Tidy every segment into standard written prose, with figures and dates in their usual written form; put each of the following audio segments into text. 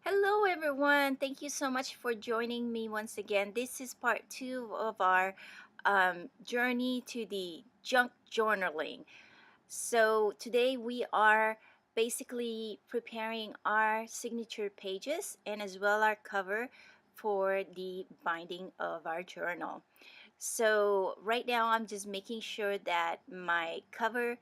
Hello, everyone. Thank you so much for joining me once again. This is part two of our journey to the junk journaling. So, today we are basically preparing our signature pages and as well our cover for the binding of our journal. So, right now I'm just making sure that my cover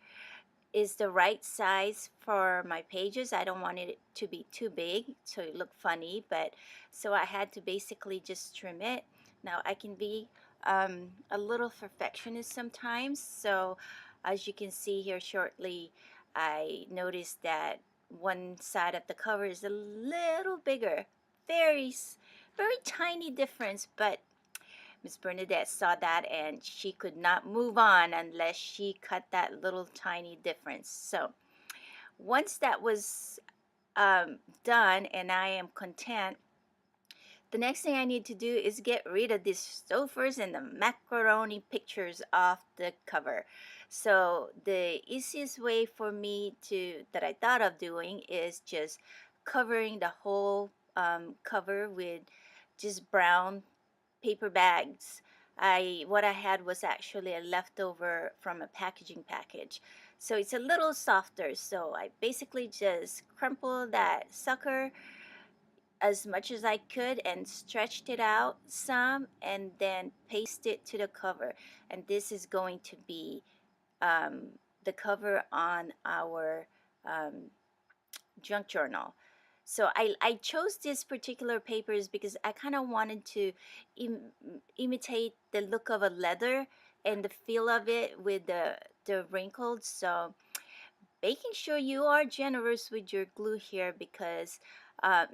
is the right size for my pages. I don't want it to be too big so it look funny, but so I had to basically just trim it. Now I can be a little perfectionist sometimes, so as you can see here shortly, I noticed that one side of the cover is a little bigger, very tiny difference, but Miss Bernadette saw that and she could not move on unless she cut that little tiny difference. So once that was done and I am content, the next thing I need to do is get rid of these stofers and the macaroni pictures off the cover. So the easiest way for me to that I thought of doing is just covering the whole cover with just brown paper bags. What I had was actually a leftover from a packaging package. So it's a little softer. So I basically just crumpled that sucker as much as I could and stretched it out some and then paste it to the cover. And this is going to be the cover on our um, junk journal. So I chose this particular papers because I kind of wanted to imitate the look of a leather and the feel of it with the wrinkles. So making sure you are generous with your glue here because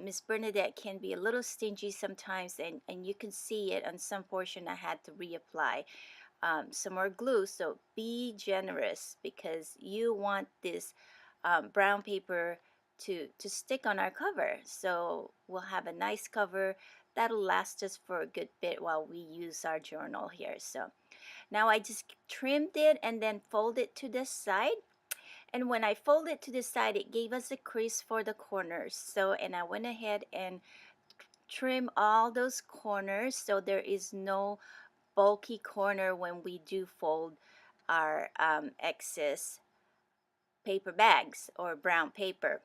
Miss Bernadette can be a little stingy sometimes, and you can see it on some portion I had to reapply some more glue. So be generous because you want this brown paper to stick on our cover. So we'll have a nice cover that'll last us for a good bit while we use our journal here. So now I just trimmed it and then fold it to the side. And when I fold it to the side, it gave us a crease for the corners. So, and I went ahead and trim all those corners so there is no bulky corner when we do fold our excess paper bags or brown paper.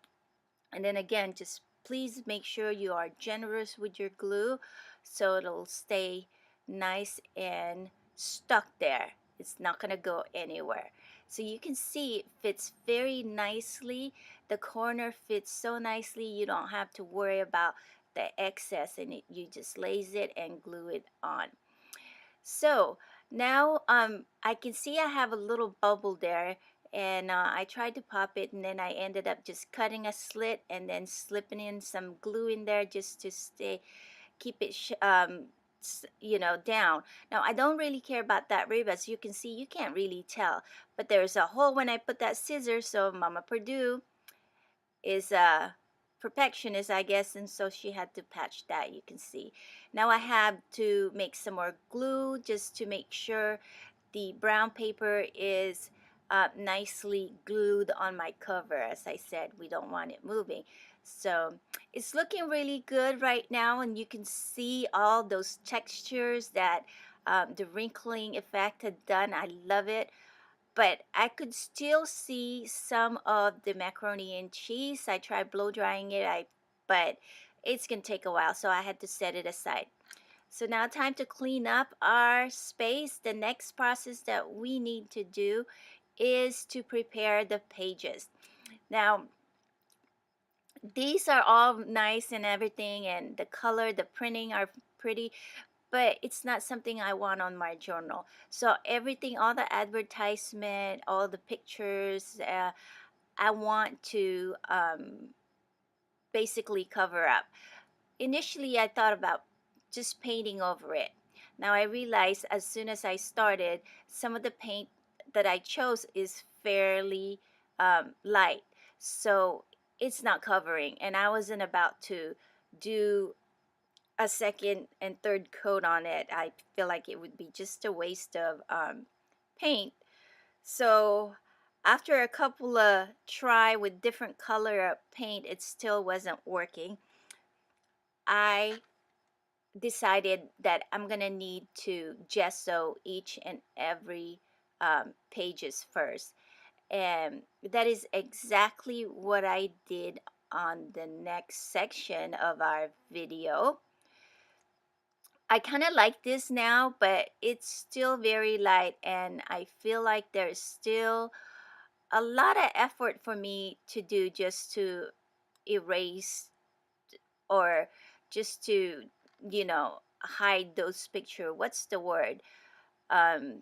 And then again, just please make sure you are generous with your glue so it'll stay nice and stuck there. It's not going to go anywhere. So you can see it fits very nicely. The corner fits so nicely you don't have to worry about the excess and you just lace it and glue it on. So now I can see I have a little bubble there, and I tried to pop it and then I ended up just cutting a slit and then slipping in some glue in there just to keep it down. Now I don't really care about that rib. As you can see, you can't really tell, but there's a hole when I put that scissor. So Mama Perdue is a perfectionist, I guess, and so she had to patch that. You can see. Now I have to make some more glue just to make sure the brown paper is nicely glued on my cover. As I said, we don't want it moving. So it's looking really good right now, and you can see all those textures that the wrinkling effect had done. I love it, but I could still see some of the macaroni and cheese. I tried blow drying it, but it's gonna take a while, so I had to set it aside. So now time to clean up our space. The next process that we need to do is to prepare the pages. Now, these are all nice and everything, and the color, the printing are pretty, but it's not something I want on my journal. So everything, all the advertisement, all the pictures, I want to basically cover up. Initially, I thought about just painting over it. Now I realized as soon as I started, some of the paint that I chose is fairly light, so it's not covering. And I wasn't about to do a second and third coat on it. I feel like it would be just a waste of paint. So after a couple of try with different color of paint, it still wasn't working. I decided that I'm gonna need to gesso each and every pages first, and that is exactly what I did on the next section of our video. I kind of like this now, but it's still very light, and I feel like there's still a lot of effort for me to do just to erase or just to, hide those picture. What's the word?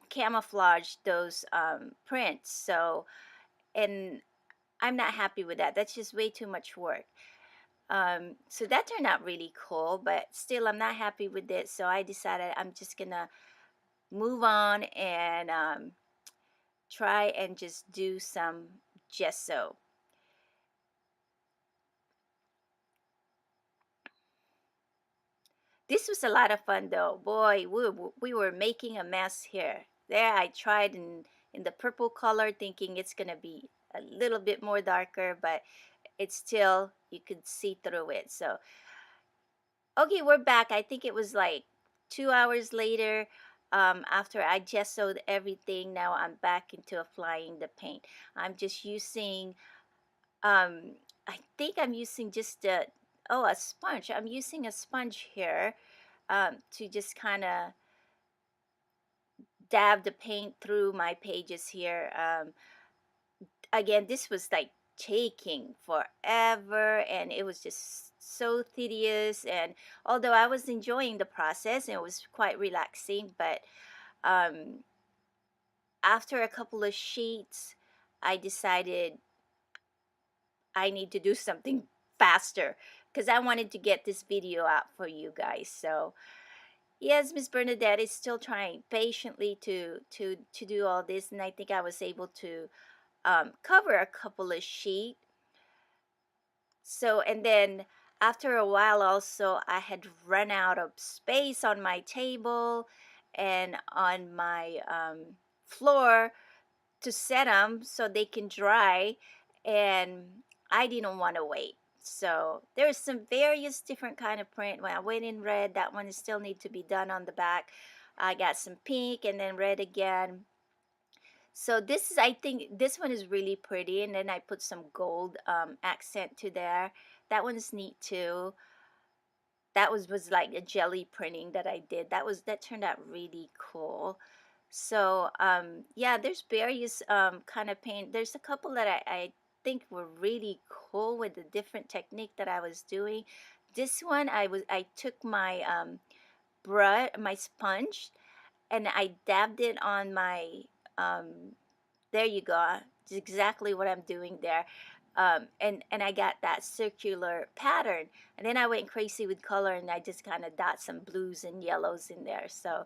Camouflage those prints. So, and I'm not happy with that. That's just way too much work. So that turned out really cool, but still, I'm not happy with it. So I decided I'm just gonna move on and try and just do some gesso. This was a lot of fun though. Boy, we were making a mess here. There, I tried in the purple color, thinking it's gonna be a little bit more darker, but it's still, you could see through it. So, okay, we're back. I think it was like 2 hours later. After I gessoed everything, now I'm back into applying the paint. I'm just using, I think I'm using just a sponge. I'm using a sponge here to just kind of dab the paint through my pages here. Again, this was like taking forever, and it was just so tedious. And although I was enjoying the process and it was quite relaxing, but um, after a couple of sheets, I decided I need to do something faster because I wanted to get this video out for you guys. So yes, Miss Bernadette is still trying patiently to do all this, and I think I was able to cover a couple of sheets. So, and then after a while, also, I had run out of space on my table and on my floor to set them so they can dry, and I didn't want to wait. So there's some various different kind of print. When I went in red, that one still need to be done on the back. I got some pink and then red again. So this is, I think this one is really pretty, and then I put some gold accent to there. That one's neat too. That was like a jelly printing that I did. That turned out really cool. So yeah, there's various kind of paint. There's a couple that I think were really cool with the different technique that I was doing. This one I took my brush, my sponge, and I dabbed it on my there you go. It's exactly what I'm doing there. And I got that circular pattern. And then I went crazy with color, and I just kind of dot some blues and yellows in there. So,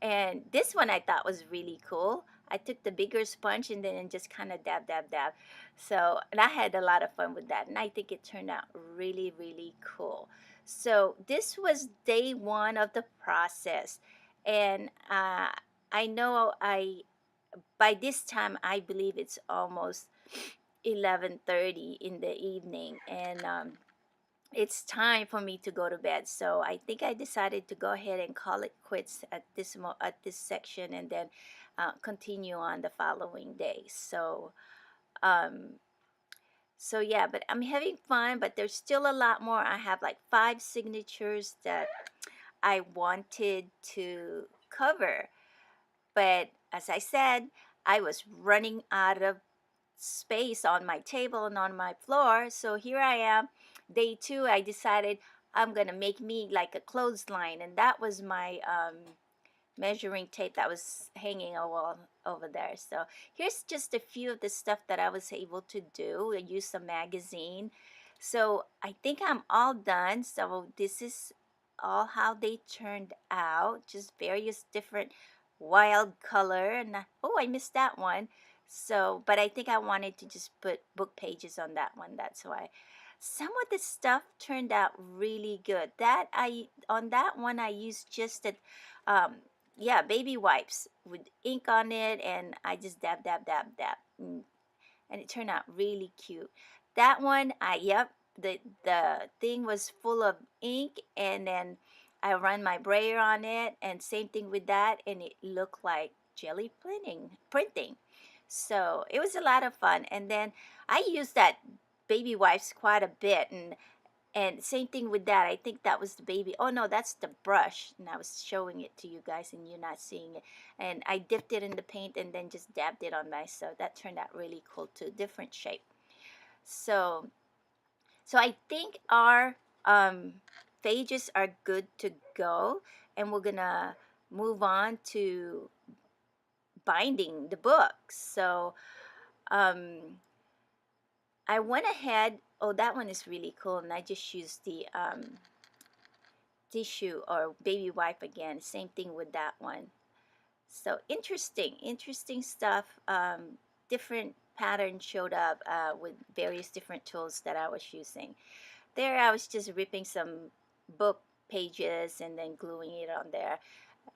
and this one I thought was really cool. I took the bigger sponge and then just kind of dab, dab, dab. So, and I had a lot of fun with that. And I think it turned out really, really cool. So, this was day one of the process. And I know by this time I believe it's almost 11:30 in the evening, and it's time for me to go to bed. So I think I decided to go ahead and call it quits at at this section, and then continue on the following day. Um, so yeah, but I'm having fun. But there's still a lot more. I have like 5 signatures that I wanted to cover, but as I said, I was running out of space on my table and on my floor. So here I am, day two. I decided I'm gonna make me like a clothesline, and that was my measuring tape that was hanging over there. So here's just a few of the stuff that I was able to do. I used some magazine. So I think I'm all done. So this is all how they turned out. Just various different wild color. And oh, I missed that one. So, but I think I wanted to just put book pages on that one. That's why. Some of the stuff turned out really good. That I on that one I used just a um, yeah, baby wipes with ink on it, and I just dab, dab, dab, dab, and it turned out really cute. That one, yep, the thing was full of ink, and then I run my brayer on it, and same thing with that, and it looked like jelly printing. So it was a lot of fun. And then I used that baby wipes quite a bit, and same thing with that. I think that was the baby. Oh no, that's the brush. And I was showing it to you guys and you're not seeing it. And I dipped it in the paint and then just dabbed it on myself. That turned out really cool too. Different shape. So I think our pages are good to go. And we're gonna move on to binding the book. So um, I went ahead. Oh, that one is really cool. And I just used the tissue or baby wipe again. Same thing with that one. So interesting stuff. Different patterns showed up with various different tools that I was using. There I was just ripping some book pages and then gluing it on there.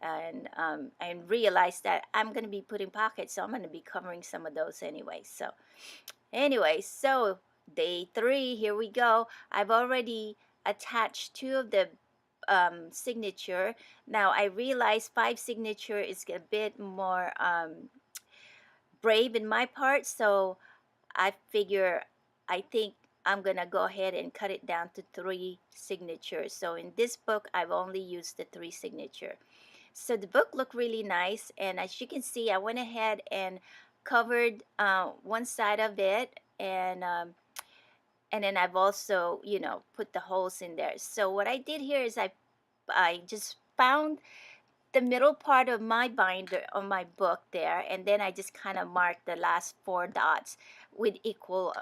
And realized that I'm going to be putting pockets, so I'm going to be covering some of those anyway. So day 3, here we go. I've already attached 2 of the signature. Now I realize 5 signature is a bit more brave in my part, so I think I'm gonna go ahead and cut it down to 3 signatures. So in this book I've only used the 3 signature. So the book looked really nice, and as you can see I went ahead and covered one side of it, and then I've also, put the holes in there. So what I did here is I just found the middle part of my binder on my book there, and then I just kind of marked the last 4 dots with equal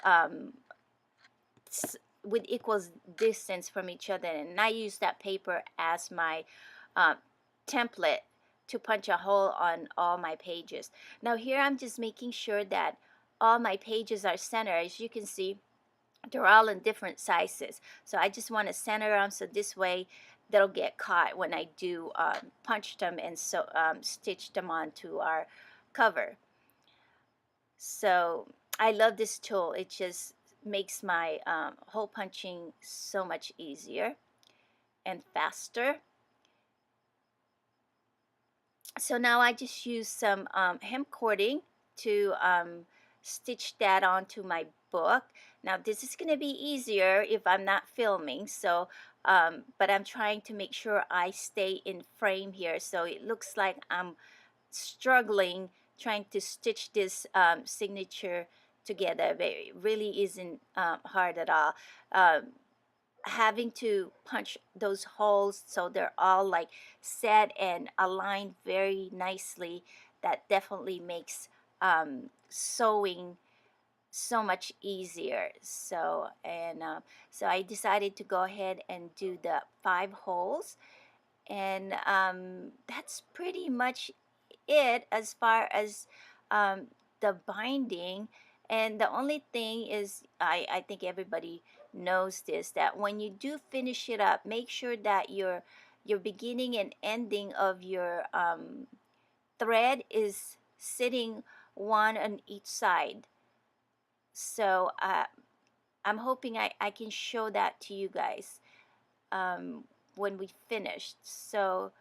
distance from each other, and I use that paper as my uh, template to punch a hole on all my pages. Now here I'm just making sure that all my pages are centered. As you can see, they're all in different sizes, so I just want to center them so this way they'll get caught when I do punch them and so stitch them onto our cover. So I love this tool. It just makes my hole punching so much easier and faster. So now I just use some hem cording to stitch that onto my book. Now this is going to be easier if I'm not filming, so but I'm trying to make sure I stay in frame here, so it looks like I'm struggling trying to stitch this signature together, but it really isn't hard at all. Having to punch those holes so they're all like set and aligned very nicely, that definitely makes sewing so much easier. So I decided to go ahead and do the 5 holes, and that's pretty much it as far as um, the binding. And the only thing is, I think everybody knows this, that when you do finish it up, make sure that your beginning and ending of your thread is sitting one on each side. So I'm hoping I can show that to you guys when we finished. So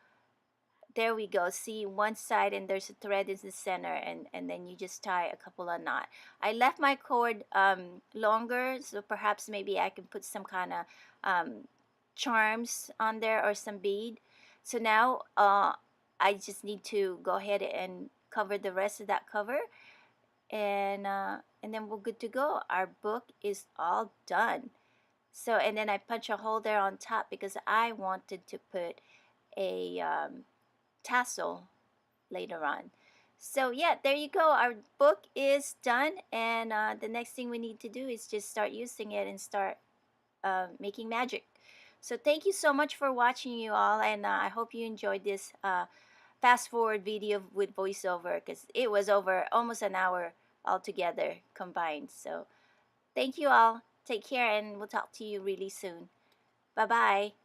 there we go. See, one side and there's a thread in the center, and then you just tie a couple of knots. I left my cord longer, so perhaps maybe I can put some kind of charms on there or some bead. So now I just need to go ahead and cover the rest of that cover, and then we're good to go. Our book is all done. So, and then I punch a hole there on top because I wanted to put a tassel later on. So yeah, there you go. Our book is done, and the next thing we need to do is just start using it and start making magic. So thank you so much for watching, you all, and I hope you enjoyed this fast forward video with voiceover, because it was over almost an hour altogether combined. So thank you all. Take care, and we'll talk to you really soon. Bye bye.